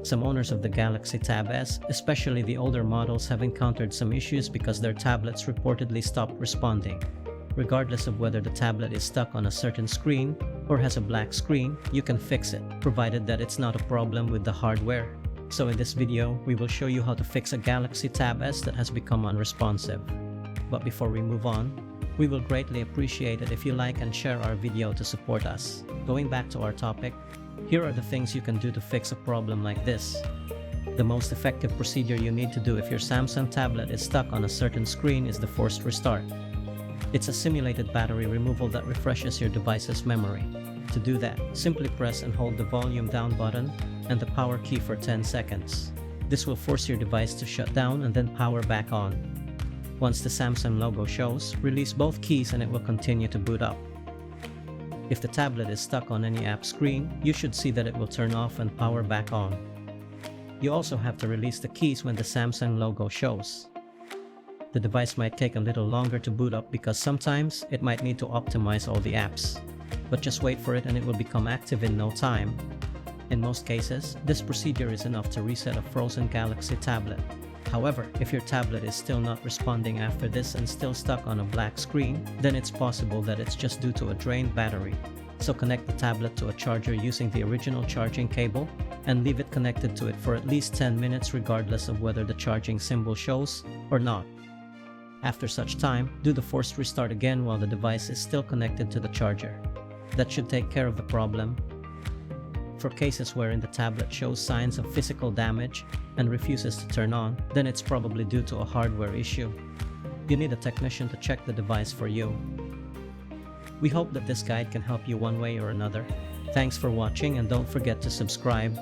Some owners of the Galaxy Tab S, especially the older models, have encountered some issues because their tablets reportedly stopped responding. Regardless of whether the tablet is stuck on a certain screen or has a black screen, you can fix it, provided that it's not a problem with the hardware. So in this video, we will show you how to fix a Galaxy Tab S that has become unresponsive. But before we move on, we will greatly appreciate it if you like and share our video to support us. Going back to our topic, here are the things you can do to fix a problem like this. The most effective procedure you need to do if your Samsung tablet is stuck on a certain screen is the forced restart. It's a simulated battery removal that refreshes your device's memory. To do that, simply press and hold the volume down button and the power key for 10 seconds. This will force your device to shut down and then power back on. Once the Samsung logo shows, release both keys and it will continue to boot up. If the tablet is stuck on any app screen, you should see that it will turn off and power back on. You also have to release the keys when the Samsung logo shows. The device might take a little longer to boot up because sometimes it might need to optimize all the apps. But just wait for it and it will become active in no time. In most cases, this procedure is enough to reset a frozen Galaxy tablet. However, if your tablet is still not responding after this and still stuck on a black screen, then it's possible that it's just due to a drained battery. So connect the tablet to a charger using the original charging cable and leave it connected to it for at least 10 minutes regardless of whether the charging symbol shows or not. After such time, do the forced restart again while the device is still connected to the charger. That should take care of the problem. For cases wherein the tablet shows signs of physical damage and refuses to turn on, then it's probably due to a hardware issue. You need a technician to check the device for you. We hope that this guide can help you one way or another. Thanks for watching and don't forget to subscribe.